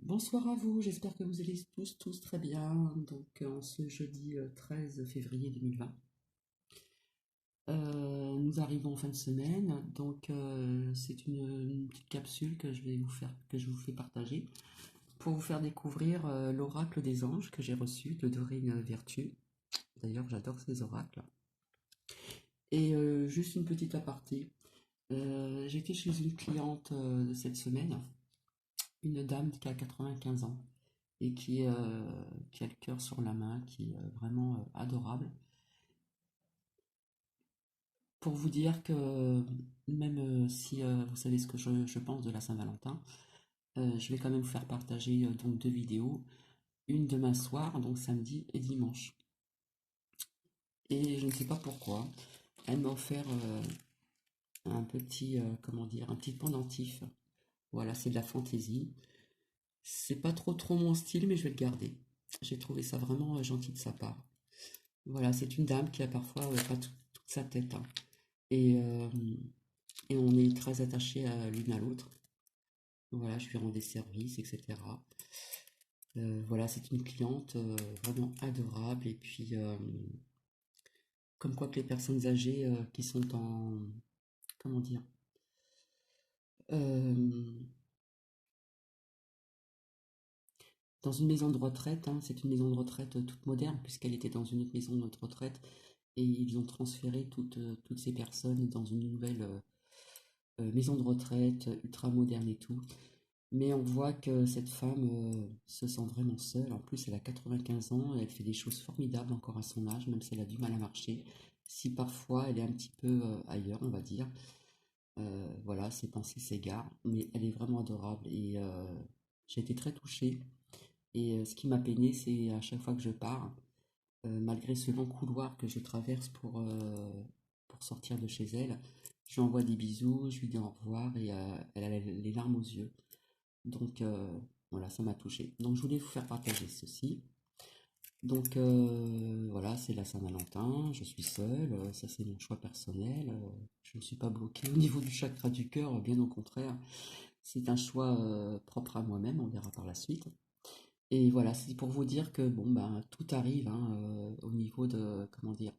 Bonsoir à vous, j'espère que vous allez tous très bien. Donc en ce jeudi 13 février 2020, nous arrivons en fin de semaine. Donc c'est une petite capsule que je vous fais partager pour vous faire découvrir l'oracle des anges que j'ai reçu de Dorine Vertu. D'ailleurs, j'adore ces oracles. Et juste une petite aparté. J'étais chez une cliente cette semaine, une dame qui a 95 ans et qui a le cœur sur la main, qui est vraiment adorable. Pour vous dire que même si vous savez ce que je pense de la Saint-Valentin, je vais quand même vous faire partager donc deux vidéos, une demain soir, donc samedi et dimanche. Et je ne sais pas pourquoi, elle m'a offert un petit, comment dire, un petit pendentif. Voilà, c'est de la fantaisie. C'est pas trop mon style, mais je vais le garder. J'ai trouvé ça vraiment gentil de sa part. Voilà, c'est une dame qui a parfois pas toute sa tête, hein. Et, euh, et on est très attachés à l'une à l'autre. Voilà, je lui rends des services, etc. Voilà, c'est une cliente vraiment adorable. Et puis, comme quoi que les personnes âgées qui sont comment dire, euh, dans une maison de retraite, hein, c'est une maison de retraite toute moderne, puisqu'elle était dans une autre maison de retraite, et ils ont transféré toutes ces personnes dans une nouvelle maison de retraite ultra moderne et tout. Mais on voit que cette femme se sent vraiment seule. En plus, elle a 95 ans et elle fait des choses formidables encore à son âge, même si elle a du mal à marcher. Si parfois elle est un petit peu ailleurs, on va dire. Voilà, ses pensées s'égarent, mais elle est vraiment adorable et j'ai été très touchée. Et ce qui m'a peiné, c'est à chaque fois que je pars, malgré ce long couloir que je traverse pour sortir de chez elle, je lui envoie des bisous, je lui dis au revoir et elle a les larmes aux yeux. Donc voilà, ça m'a touché. Donc je voulais vous faire partager ceci. Donc voilà, c'est la Saint-Valentin, je suis seule, ça c'est mon choix personnel. Je ne suis pas bloquée au niveau du chakra du cœur, bien au contraire. C'est un choix propre à moi-même, on verra par la suite. Et voilà, c'est pour vous dire que bon ben tout arrive hein, au niveau de comment dire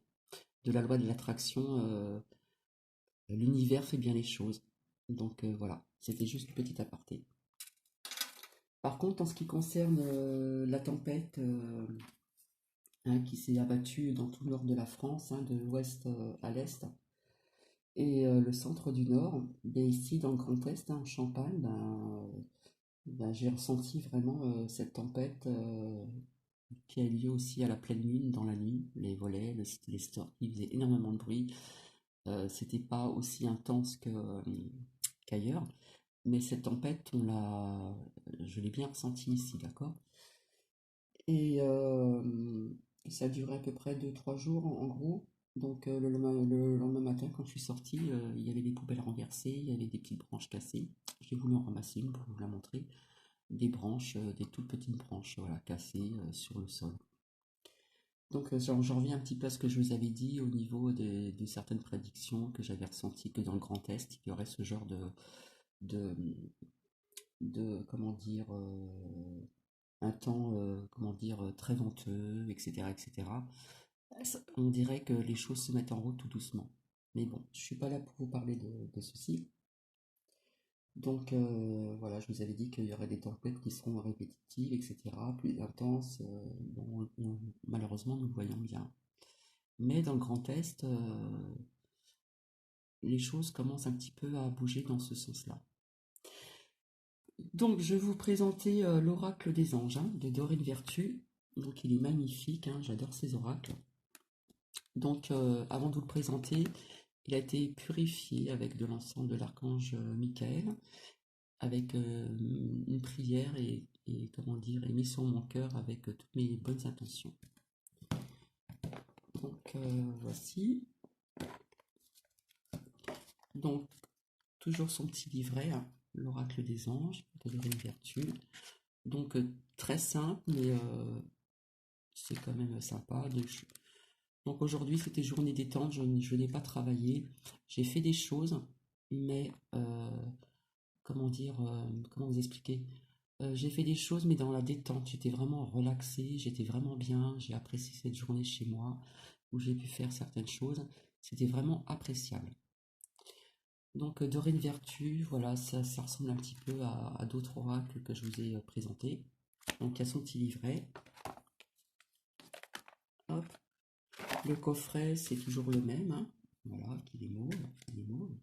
de la loi de l'attraction. L'univers fait bien les choses. Donc voilà, c'était juste une petite aparté. Par contre, en ce qui concerne la tempête hein, qui s'est abattue dans tout le nord de la France, hein, de l'ouest à l'est, et le centre du nord, bien ici dans le Grand Est, hein, en Champagne, ben, j'ai ressenti vraiment cette tempête qui a lieu aussi à la pleine lune, dans la nuit, les volets, les storks, qui faisaient énormément de bruit. C'était pas aussi intense qu'ailleurs, mais cette tempête, je l'ai bien ressentie ici, d'accord? Et ça a duré à peu près 2 3 jours en gros. Donc le lendemain matin, quand je suis sortie, il y avait des poubelles renversées, il y avait des petites branches cassées. J'ai voulu en ramasser une pour vous la montrer. Des branches, des toutes petites branches, voilà, cassées sur le sol. Donc j'en reviens un petit peu à ce que je vous avais dit au niveau de certaines prédictions que j'avais ressenties que dans le Grand Est, il y aurait ce genre de, comment dire, un temps, comment dire, très venteux, etc., etc. On dirait que les choses se mettent en route tout doucement. Mais bon, je suis pas là pour vous parler de ceci. Donc voilà, je vous avais dit qu'il y aurait des tempêtes qui seront répétitives, etc., plus intenses. Bon, malheureusement, nous le voyons bien. Mais dans le Grand Est, les choses commencent un petit peu à bouger dans ce sens-là. Donc, je vais vous présenter l'oracle des anges hein, de Dorine Vertu. Donc, il est magnifique, hein, j'adore ces oracles. Donc, avant de vous le présenter, il a été purifié avec de l'encens de l'archange Michael, avec une prière et, comment dire, et mis sur mon cœur avec toutes mes bonnes intentions. Donc, voici. Donc, toujours son petit livret, hein, l'oracle des anges de Dorine Vertu. Donc, très simple, mais c'est quand même sympa. Donc aujourd'hui, c'était journée détente, je n'ai pas travaillé. J'ai fait des choses, mais comment dire, comment vous expliquer? J'ai fait des choses, mais dans la détente. J'étais vraiment relaxée, j'étais vraiment bien. J'ai apprécié cette journée chez moi où j'ai pu faire certaines choses. C'était vraiment appréciable. Donc, Dorine Vertu, voilà, ça ressemble un petit peu à d'autres oracles que je vous ai présentés. Donc, il y a son petit livret. Hop. Le coffret, c'est toujours le même, hein. Voilà, qui est mauve, il est mauve.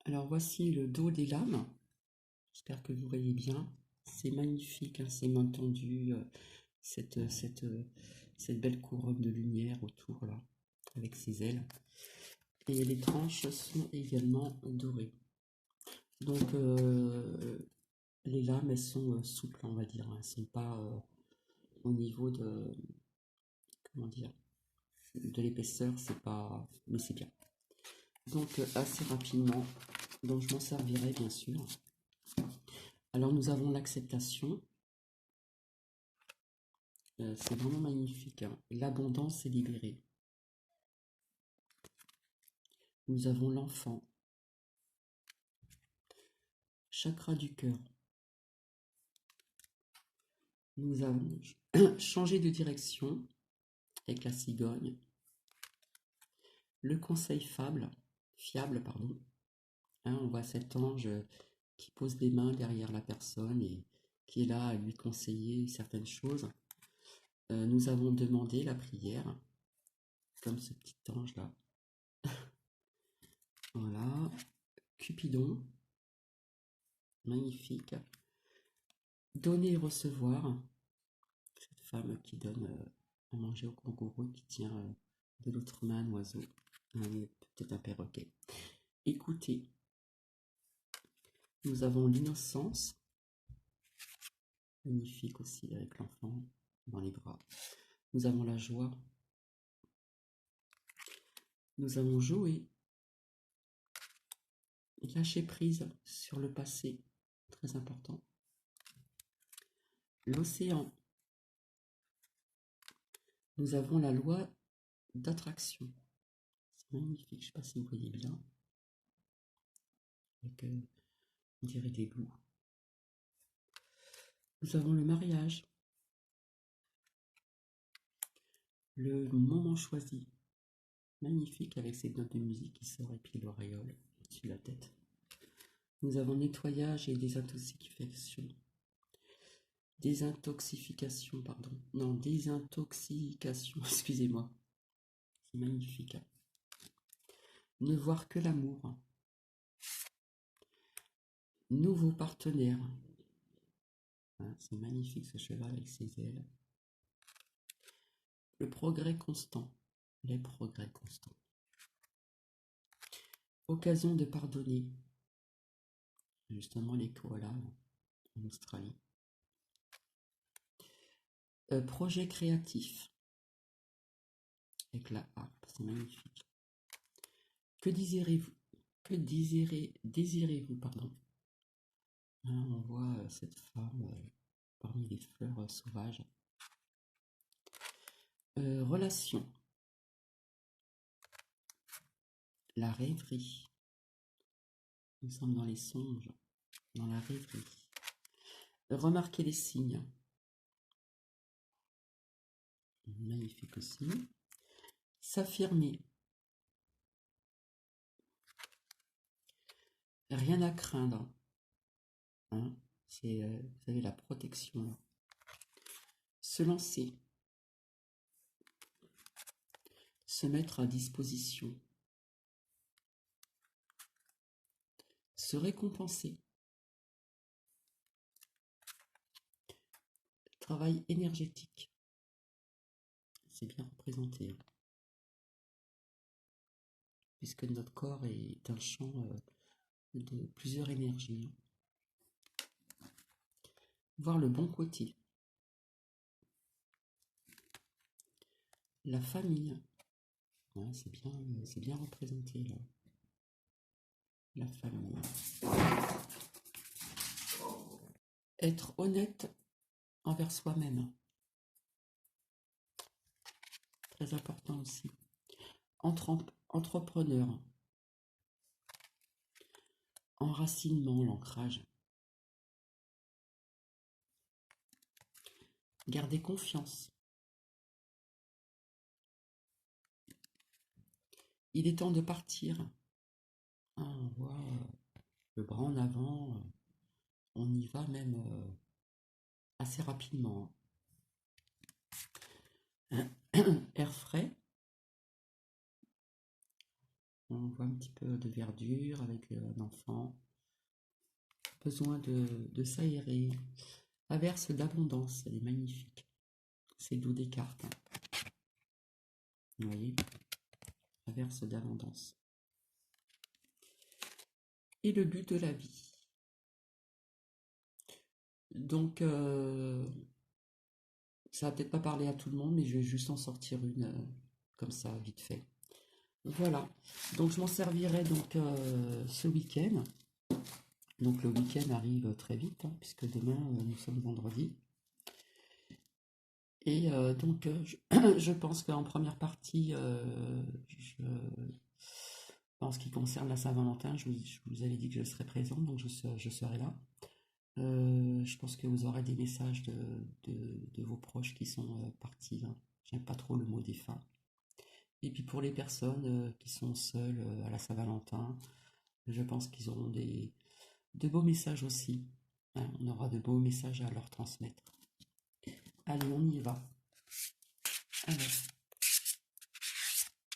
Alors, voici le dos des lames. J'espère que vous voyez bien. C'est magnifique, hein, c'est main tendue, cette belle couronne de lumière autour, là, avec ses ailes. Et les tranches sont également dorées. Donc, les lames, elles sont souples, on va dire. Elles ne sont pas au niveau de, comment dire, de l'épaisseur, c'est pas, mais c'est bien. Donc, assez rapidement, donc je m'en servirai bien sûr. Alors, nous avons l'acceptation. C'est vraiment magnifique, hein. L'abondance est libérée. Nous avons l'enfant. Chakra du cœur. Nous avons changé de direction avec la cigogne. Le conseil fiable, pardon. Hein, on voit cet ange qui pose des mains derrière la personne et qui est là à lui conseiller certaines choses. Nous avons demandé la prière, comme ce petit ange-là. Voilà. Cupidon. Magnifique. Donner et recevoir. Cette femme qui donne à manger au kangourou, qui tient de l'autre main un oiseau. Peut-être un perroquet. Écoutez. Nous avons l'innocence. Magnifique aussi avec l'enfant dans les bras. Nous avons la joie. Nous avons joué. Lâcher prise sur le passé. Très important. L'océan. Nous avons la loi d'attraction. C'est magnifique, je ne sais pas si vous voyez bien. Avec, on dirait des loups. Nous avons le mariage. Le moment choisi. Magnifique avec ces notes de musique qui sortent et puis l'auréole au-dessus de la tête. Nous avons nettoyage et désintoxication. Désintoxication, pardon. Non, désintoxication, excusez-moi. C'est magnifique. Ne voir que l'amour. Nouveau partenaire. Hein, c'est magnifique ce cheval avec ses ailes. Le progrès constant. Les progrès constants. Occasion de pardonner. Justement les koalas en Australie. Projet créatif. Avec la harpe, c'est magnifique. Que désirez-vous? Que désirez-vous, pardon. Hein, on voit cette femme parmi les fleurs sauvages. Relation. La rêverie. Nous sommes dans les songes, dans la rêverie. Remarquer les signes. Magnifique aussi. S'affirmer. Rien à craindre. Hein, c'est, vous savez, la protection. Là. Se lancer. Se mettre à disposition. Se récompenser. Travail énergétique. C'est bien représenté. Hein. Puisque notre corps est un champ de plusieurs énergies. Voir le bon côté. La famille. Ouais, c'est bien représenté là. La famille. Être honnête envers soi-même. Très important aussi. Entrepreneur. enracinement, l'ancrage. Gardez confiance. Il est temps de partir. Ah, on voit le bras en avant. On y va même assez rapidement. Air frais. On voit un petit peu de verdure avec un enfant. Besoin de s'aérer. Averse d'abondance, elle est magnifique. C'est d'où des cartes. Vous voyez, averse d'abondance. Et le but de la vie. Donc, ça va peut-être pas parler à tout le monde, mais je vais juste en sortir une comme ça, vite fait. Voilà. Donc, je m'en servirai donc ce week-end. Donc, le week-end arrive très vite, hein, puisque demain, nous sommes vendredi. Et donc, je pense qu'en première partie, en ce qui concerne la Saint-Valentin, je vous avais dit que je serais présente, donc je serai là. Je pense que vous aurez des messages de vos proches qui sont partis. Hein. J'aime pas trop le mot défunt. Et puis pour les personnes qui sont seules à la Saint-Valentin, je pense qu'ils auront de beaux messages aussi. Hein, on aura de beaux messages à leur transmettre. Allez, on y va. Alors,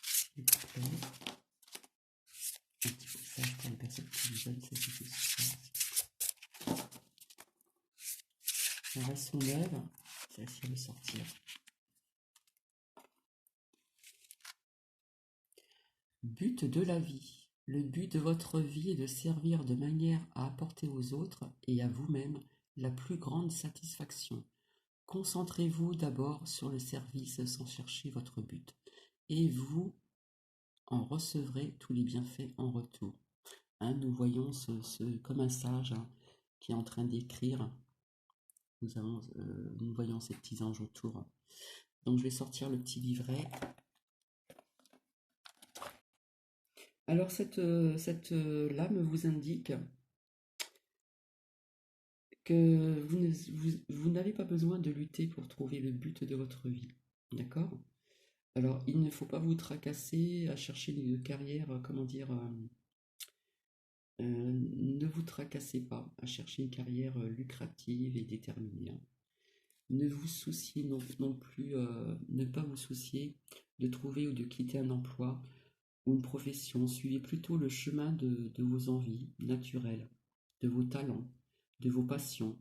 s'il vous plaît, un petit message pour les personnes qui nous donnent cette idée. On reste son œuvre, celle-ci va sortir. But de la vie. Le but de votre vie est de servir de manière à apporter aux autres et à vous-même la plus grande satisfaction. Concentrez-vous d'abord sur le service sans chercher votre but, et vous en recevrez tous les bienfaits en retour. Hein, nous voyons comme un sage qui est en train d'écrire. Nous voyons ces petits anges autour. Donc je vais sortir le petit livret. Alors cette lame vous indique que vous n'avez pas besoin de lutter pour trouver le but de votre vie. D'accord? Alors il ne faut pas vous tracasser à chercher une carrière, comment dire, ne vous tracassez pas à chercher une carrière lucrative et déterminée. Hein. Ne vous souciez non plus, ne pas vous soucier de trouver ou de quitter un emploi ou une profession. Suivez plutôt le chemin de vos envies naturelles, de vos talents, de vos passions,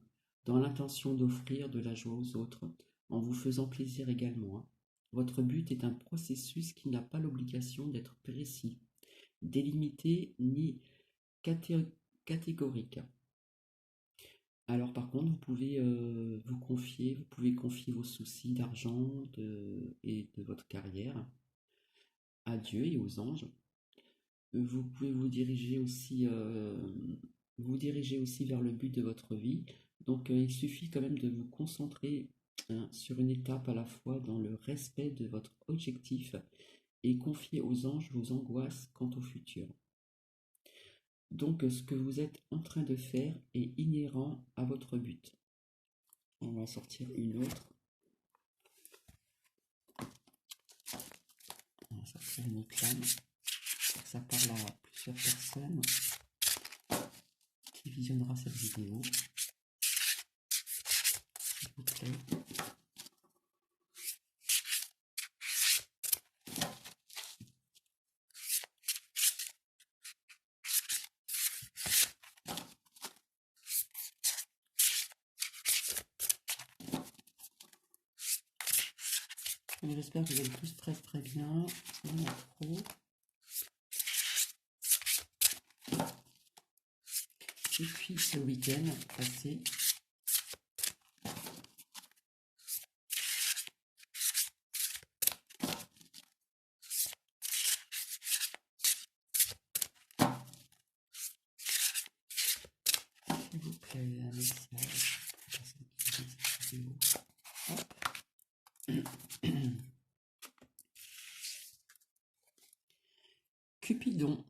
dans l'intention d'offrir de la joie aux autres, en vous faisant plaisir également. Hein. Votre but est un processus qui n'a pas l'obligation d'être précis, délimité ni catégorique. Alors par contre, vous pouvez vous pouvez confier vos soucis d'argent et de votre carrière à Dieu et aux anges. Vous pouvez vous diriger aussi vers le but de votre vie. Donc il suffit quand même de vous concentrer hein, sur une étape à la fois dans le respect de votre objectif et confier aux anges vos angoisses quant au futur. Donc ce que vous êtes en train de faire est inhérent à votre but. On va sortir une autre. On va sortir une autre lame. Ça parle à plusieurs personnes qui visionnera cette vidéo. S'il vous plaît. J'espère que vous allez tous très très bien. Il y en a trop. Et puis ce week-end passé, s'il vous plaît, un message pour la personne qui regarde cette vidéo. Hop. Cupidon.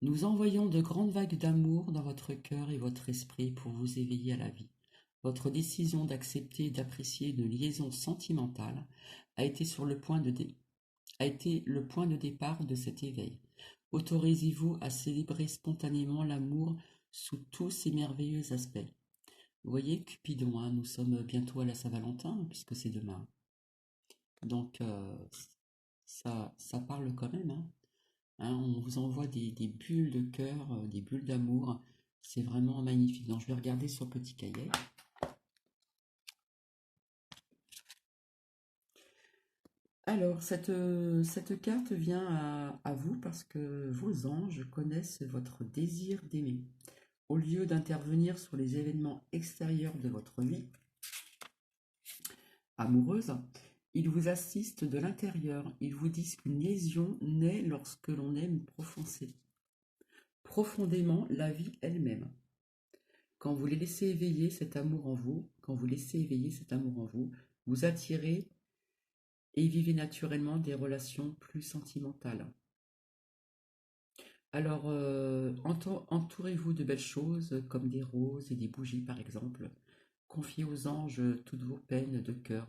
Nous envoyons de grandes vagues d'amour dans votre cœur et votre esprit pour vous éveiller à la vie. Votre décision d'accepter et d'apprécier une liaison sentimentale a été a été le point de départ de cet éveil. Autorisez-vous à célébrer spontanément l'amour sous tous ses merveilleux aspects. Vous voyez, Cupidon, hein, nous sommes bientôt à la Saint-Valentin, puisque c'est demain. Donc, ça parle quand même, hein. Hein, on vous envoie des bulles de cœur, des bulles d'amour. C'est vraiment magnifique. Donc, je vais regarder sur le petit cahier. Alors, cette carte vient à vous parce que vos anges connaissent votre désir d'aimer. Au lieu d'intervenir sur les événements extérieurs de votre vie amoureuse, ils vous assistent de l'intérieur. Ils vous disent qu'une liaison naît lorsque l'on aime profondément la vie elle-même. Quand vous les laissez éveiller cet amour en vous, vous attirez et vivez naturellement des relations plus sentimentales. Alors, entourez-vous de belles choses comme des roses et des bougies par exemple. Confiez aux anges toutes vos peines de cœur.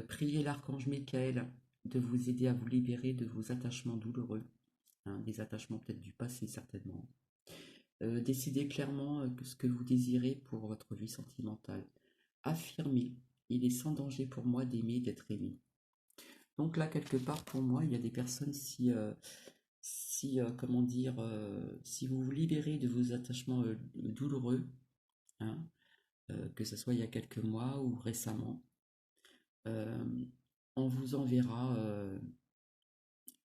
Priez l'archange Michael de vous aider à vous libérer de vos attachements douloureux, hein, des attachements peut-être du passé certainement. Décidez clairement ce que vous désirez pour votre vie sentimentale. Affirmez, il est sans danger pour moi d'aimer, d'être aimé. Donc là, quelque part, pour moi, il y a des personnes, comment dire, si vous vous libérez de vos attachements douloureux, hein, que ce soit il y a quelques mois ou récemment, euh, on vous enverra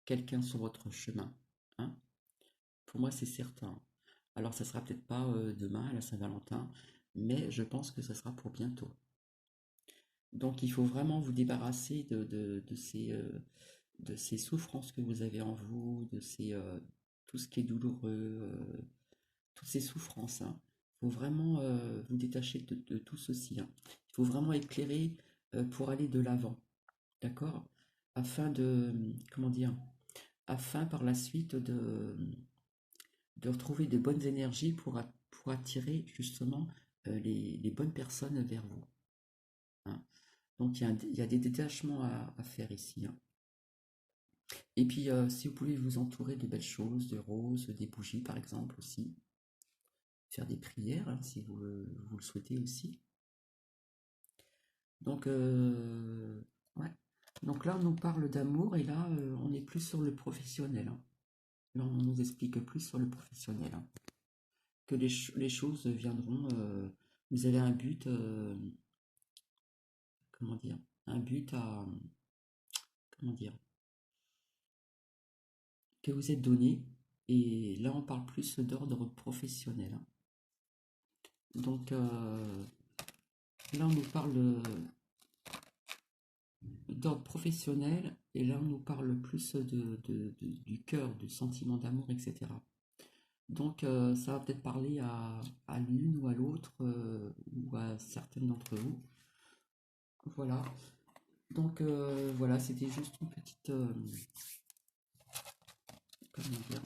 quelqu'un sur votre chemin, hein. Pour moi, c'est certain. Alors, ça sera peut-être pas demain à la Saint-Valentin, mais je pense que ça sera pour bientôt. Donc, il faut vraiment vous débarrasser de ces souffrances que vous avez en vous, tout ce qui est douloureux, toutes ces souffrances, hein. Il faut vraiment vous détacher de tout ceci, hein. Il faut vraiment éclairer pour aller de l'avant, d'accord? Afin de, comment dire, afin par la suite de retrouver de bonnes énergies pour attirer justement les bonnes personnes vers vous, hein. Donc il y a des détachements à faire ici, hein. Et puis si vous pouvez vous entourer de belles choses, de roses, des bougies par exemple aussi, faire des prières hein, si vous le souhaitez aussi. Donc ouais. Donc là on nous parle d'amour et là on est plus sur le professionnel, hein. Là on nous explique plus sur le professionnel, hein. Que les choses viendront. Vous avez un but, comment dire, un but à, comment dire, que vous êtes donné. Et là, on parle plus d'ordre professionnel, hein. Donc là, on nous parle d'ordre professionnel et là, on nous parle plus du cœur, du sentiment d'amour, etc. Donc ça va peut-être parler à l'une ou à l'autre ou à certaines d'entre vous. Voilà. Donc voilà, c'était juste une petite, comment dire,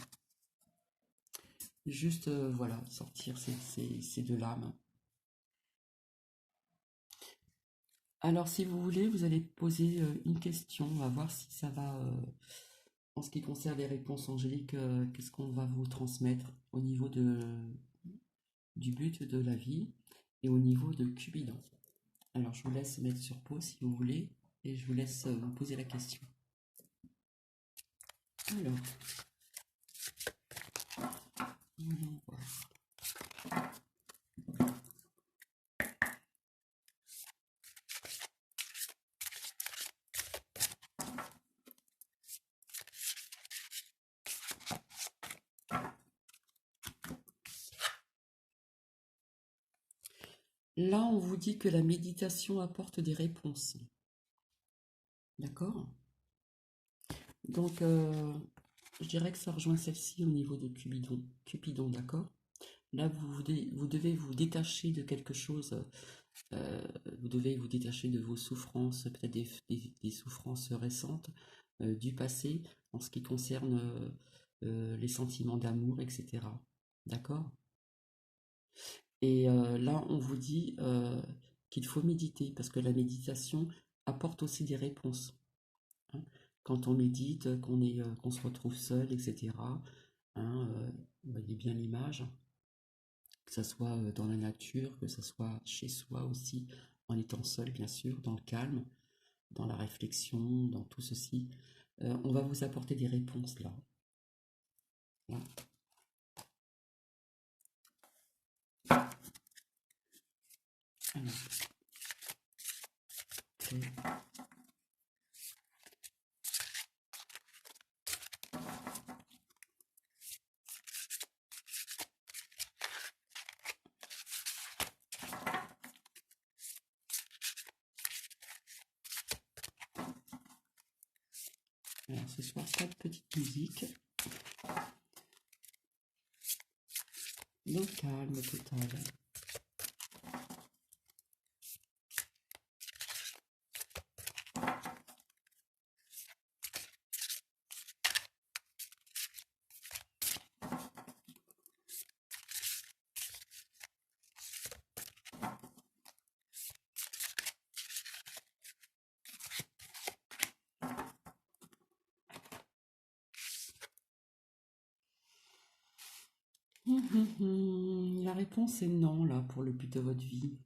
juste voilà, sortir ces deux lames. Alors si vous voulez, vous allez poser une question, on va voir si ça va, en ce qui concerne les réponses angéliques, qu'est-ce qu'on va vous transmettre au niveau du but de la vie et au niveau de Cupidon. Alors je vous laisse mettre sur pause si vous voulez et je vous laisse vous poser la question. Alors, voyons voir. Là, on vous dit que la méditation apporte des réponses. D'accord? Donc, je dirais que ça rejoint celle-ci au niveau de Cupidon. Cupidon, d'accord? Là, vous devez vous détacher de quelque chose. Vous devez vous détacher de vos souffrances, peut-être des souffrances récentes du passé en ce qui concerne les sentiments d'amour, etc. D'accord? Et là, on vous dit qu'il faut méditer, parce que la méditation apporte aussi des réponses, hein. Quand on médite, qu'on se retrouve seul, etc., hein, vous voyez bien l'image, que ce soit dans la nature, que ce soit chez soi aussi, en étant seul, bien sûr, dans le calme, dans la réflexion, dans tout ceci. On va vous apporter des réponses là. Là. Alors, ok. Alors, ce soir, pas de petite musique. Le calme total. La réponse est non, là, pour le but de votre vie.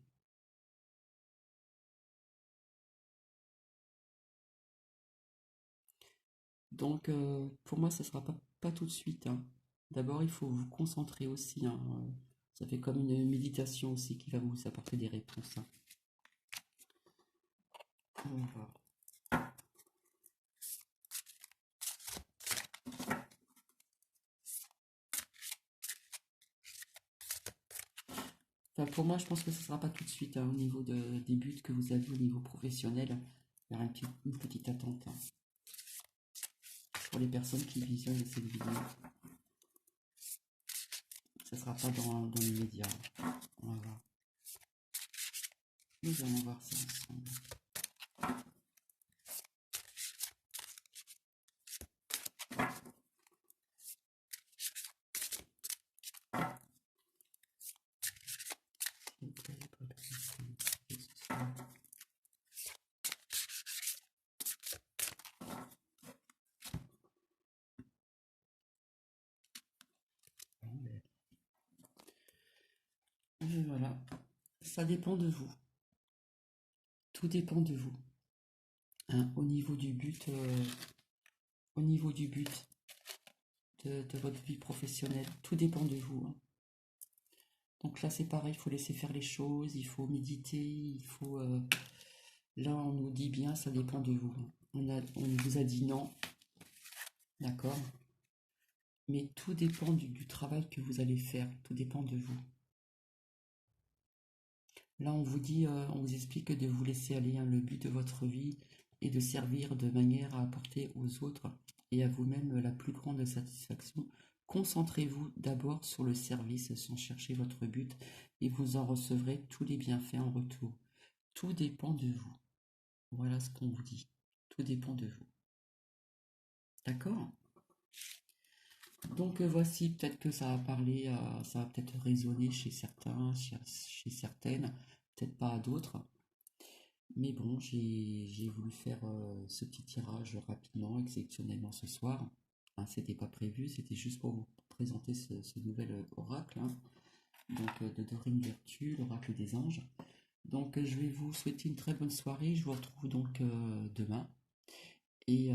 Donc, pour moi, ça sera pas tout de suite, hein. D'abord, il faut vous concentrer aussi, hein. Ça fait comme une méditation aussi qui va vous apporter des réponses, hein. Voilà. Enfin, pour moi, je pense que ce sera pas tout de suite, hein, au niveau des buts que vous avez au niveau professionnel. Il y aura une petite attente, hein, pour les personnes qui visionnent cette vidéo. Ce sera pas dans l'immédiat. On va voir. Nous allons voir ça ensemble. S'il vous plaît, pas de soucis. Ce soir. Bon, et voilà. Ça dépend de vous. Tout dépend de vous, hein, au niveau du but de votre vie professionnelle. Tout dépend de vous, hein. Donc là, c'est pareil, il faut laisser faire les choses, il faut méditer, il faut... là, on nous dit bien, ça dépend de vous. On vous a dit non, d'accord? Mais tout dépend du travail que vous allez faire, tout dépend de vous. Là, on vous dit, on vous explique de vous laisser aller, hein. Le but de votre vie est de servir de manière à apporter aux autres et à vous-même la plus grande satisfaction. Concentrez-vous d'abord sur le service sans chercher votre but et vous en recevrez tous les bienfaits en retour. Tout dépend de vous. Voilà ce qu'on vous dit. Tout dépend de vous. D'accord? Donc voici, peut-être que ça a parlé, ça va peut-être résonner chez certains, chez certaines, peut-être pas à d'autres. Mais bon, j'ai voulu faire ce petit tirage rapidement, exceptionnellement ce soir. Hein, c'était pas prévu, c'était juste pour vous présenter ce nouvel oracle, hein. Donc de Dorine Virtue, l'oracle des anges. Donc je vais vous souhaiter une très bonne soirée. Je vous retrouve donc demain. Et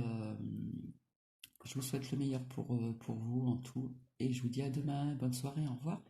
je vous souhaite le meilleur pour vous en tout. Et je vous dis à demain. Bonne soirée, au revoir.